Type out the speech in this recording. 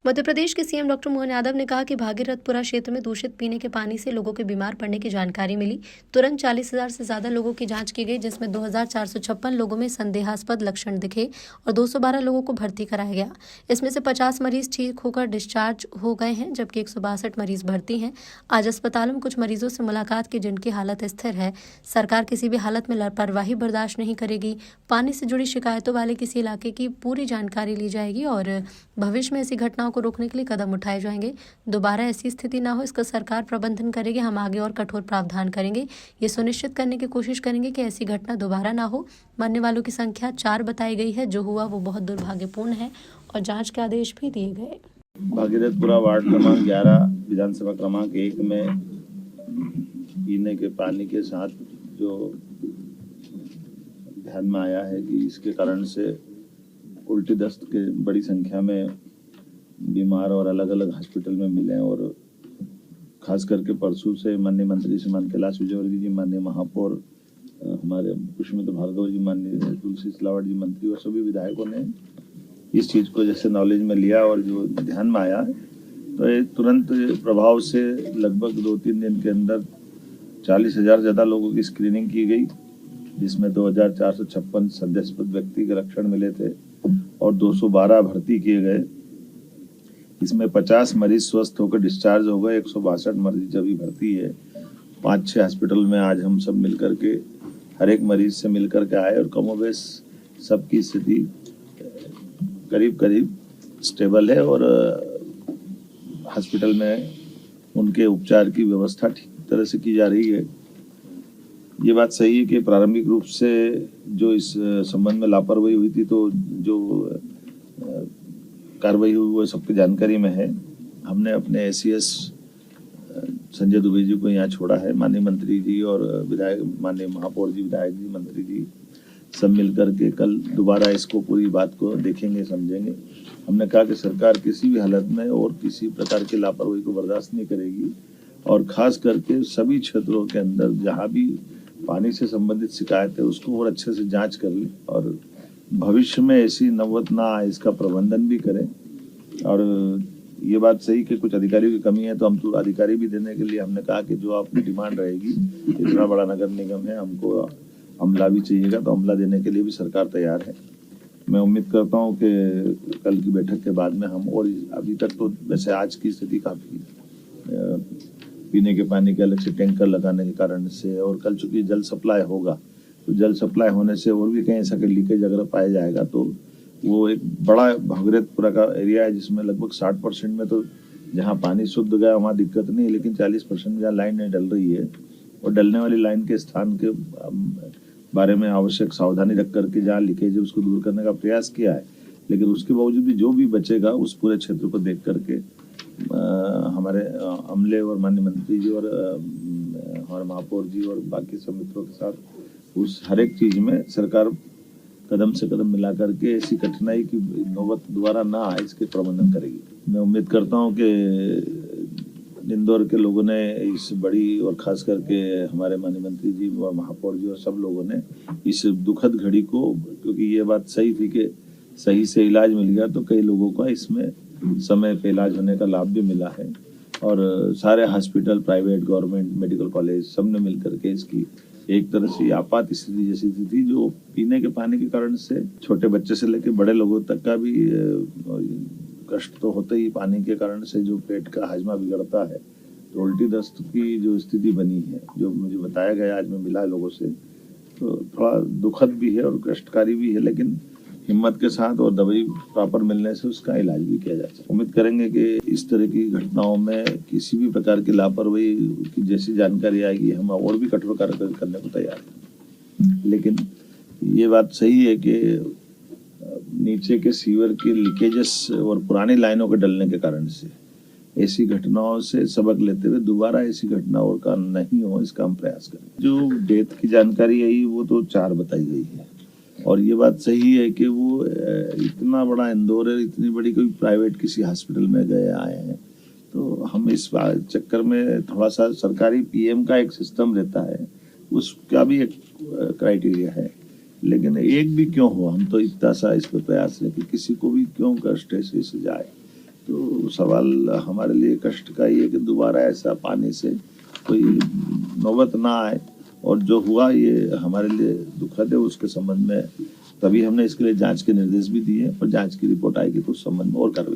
मध्य प्रदेश के CM doctor Mohan Yadav ने कहा कि भागीरथपुरा क्षेत्र में दूषित पीने के पानी से लोगों के बीमार पड़ने की जानकारी मिली। तुरंत 40,000 से ज्यादा लोगों की जांच की गई, जिसमें 2,456 लोगों में संदेहास्पद लक्षण दिखे और 212 लोगों को भर्ती कराया गया। इसमें से 50 मरीज ठीक होकर डिस्चार्ज हो गए हैं, जबकि 162 मरीज भर्ती हैं। आज अस्पतालों में कुछ मरीजों से मुलाकात की, जिनकी हालत स्थिर है। सरकार किसी भी हालत में लापरवाही बर्दाश्त नहीं करेगी। पानी से जुड़ी शिकायतों वाले किसी इलाके की पूरी जानकारी ली जाएगी और भविष्य में ऐसी घटनाओं को रोकने के लिए कदम उठाए जाएंगे। दोबारा ऐसी स्थिति ना हो, इसका सरकार प्रबंधन करेगी। हम आगे और कठोर प्रावधान करेंगे। ये सुनिश्चित करने की कोशिश करेंगे कि ऐसी घटना दोबारा ना हो। मरने वालों की संख्या 4 बताई गई है। जो हुआ वो बहुत दुर्भाग्यपूर्ण है और जांच के आदेश भी दिए गए। भागीरथपुरा वार्ड क्रमांक 11 विधानसभा क्रमांक 1 में पीने के पानी के साथ जो ध्यान में आया है कि इसके कारण से उल्टी दस्त के बड़ी संख्या में बीमार और अलग अलग हॉस्पिटल में मिले और खास करके परसों से माननीय मंत्री श्रीमान कैलाश विजयवर्गीय जी, माननीय महापौर हमारे पुष्पमित्र भार्गव जी, माननीय तुलसी सिलावट जी मंत्री और सभी विधायकों ने इस चीज़ को जैसे नॉलेज में लिया और जो ध्यान में आया तो ये तुरंत प्रभाव से लगभग 2-3 दिन के अंदर 40,000 ज़्यादा लोगों की स्क्रीनिंग की गई, जिसमें 2,456 संदेहास्पद व्यक्ति के लक्षण मिले थे और 212 भर्ती किए गए। इसमें 50 मरीज स्वस्थ होकर डिस्चार्ज हो गए, 162 मरीज अभी भर्ती है। 5-6 हॉस्पिटल में आज हम सब मिलकर के हर एक मरीज से मिलकर के आए और कमोबेश सबकी स्थिति करीब करीब स्टेबल है और हॉस्पिटल में उनके उपचार की व्यवस्था ठीक तरह से की जा रही है। ये बात सही है कि प्रारंभिक रूप से जो इस संबंध में लापरवाही हुई थी तो जो कार्रवाई हुई वो सबकी जानकारी में है। हमने अपने एसीएस संजय दुबे जी को यहाँ छोड़ा है। माननीय मंत्री जी और विधायक, माननीय महापौर जी, विधायक जी, मंत्री जी सब मिलकर के कल दोबारा इसको पूरी बात को देखेंगे, समझेंगे। हमने कहा कि सरकार किसी भी हालत में और किसी प्रकार की लापरवाही को बर्दाश्त नहीं करेगी और खास करके सभी क्षेत्रों के अंदर जहाँ भी पानी से संबंधित शिकायत है उसको और अच्छे से जांच कर ले और भविष्य में ऐसी नौबत ना आए इसका प्रबंधन भी करें। और ये बात सही कि कुछ अधिकारियों की कमी है तो हम तो अधिकारी भी देने के लिए हमने कहा कि जो आपकी डिमांड रहेगी, इतना बड़ा नगर निगम है, हमको अमला भी चाहिएगा तो अमला देने के लिए भी सरकार तैयार है। मैं उम्मीद करता हूँ कि कल की बैठक के बाद में हम, और अभी तक तो वैसे आज की स्थिति काफ़ी पीने के पानी के अलग से टैंकर लगाने के कारण से, और कल चूंकि जल सप्लाई होगा तो जल सप्लाई होने से और भी कहीं ऐसा कि लीकेज अगर पाया जाएगा तो वो एक बड़ा भागीरथपुरा का एरिया है जिसमें लगभग 60% में तो जहाँ पानी शुद्ध गया वहाँ दिक्कत नहीं है, लेकिन 40% में जहाँ लाइन नहीं डल रही है और डलने वाली लाइन के स्थान के बारे में आवश्यक सावधानी रख करके जहाँ लीकेज है उसको दूर करने का प्रयास किया है। लेकिन उसके बावजूद भी जो भी बचेगा उस पूरे क्षेत्र को देख करके हमारे अमले और माननीय मंत्री जी और हमारे महापौर जी और बाकी सब मित्रों के साथ उस हर एक चीज में सरकार कदम से कदम मिला करके ऐसी कठिनाई की नौबत दोबारा ना आए इसके प्रबंधन करेगी। मैं उम्मीद करता हूँ कि इंदौर के लोगों ने इस बड़ी और खास करके हमारे माननीय मंत्री जी और महापौर जी और सब लोगों ने इस दुखद घड़ी को, क्योंकि ये बात सही थी कि सही से इलाज मिल गया तो कई लोगों का इसमें समय पे इलाज होने का लाभ भी मिला है और सारे hospital, private, government, medical college सब ने मिलकर के इसकी एक तरह से आपात स्थिति जैसी थी जो पीने के पानी के कारण से छोटे बच्चे से लेकर बड़े लोगों तक का भी कष्ट तो होता ही पानी के कारण से, जो पेट का हाजमा बिगड़ता है तो उल्टी दस्त की जो स्थिति बनी है जो मुझे बताया गया आज मैं मिला है लोगों से, तो थोड़ा दुखद भी है और कष्टकारी भी है, लेकिन हिम्मत के साथ और दवाई प्रॉपर मिलने से उसका इलाज भी किया जा सकता है। उम्मीद करेंगे कि इस तरह की घटनाओं में किसी भी प्रकार की लापरवाही की जैसी जानकारी आएगी हम और भी कठोर कार्रवाई करने को तैयार हैं। लेकिन ये बात सही है कि नीचे के सीवर के लीकेजेस और पुरानी लाइनों के डलने के कारण से ऐसी घटनाओं से सबक लेते हुए दोबारा ऐसी घटनाओं का नहीं हो इसका हम प्रयास करें। जो डेथ की जानकारी आई वो तो 4 बताई गई है और ये बात सही है कि वो इतना बड़ा इंदौर है, इतनी बड़ी कोई प्राइवेट किसी हॉस्पिटल में गए आए हैं तो हम इस चक्कर में थोड़ा सा सरकारी पीएम का एक सिस्टम रहता है उसका भी एक क्राइटेरिया है, लेकिन एक भी क्यों हो हम तो इतना सा इस पर प्रयास है कि किसी को भी क्यों कष्ट ऐसे से जाए। तो सवाल हमारे लिए कष्ट का ये है कि दोबारा ऐसा पानी से कोई नौबत ना आए, और जो हुआ ये हमारे लिए दुखद है। उसके संबंध में तभी हमने इसके लिए जांच के निर्देश भी दिए, और जांच की रिपोर्ट आएगी तो उस संबंध में और कार्रवाई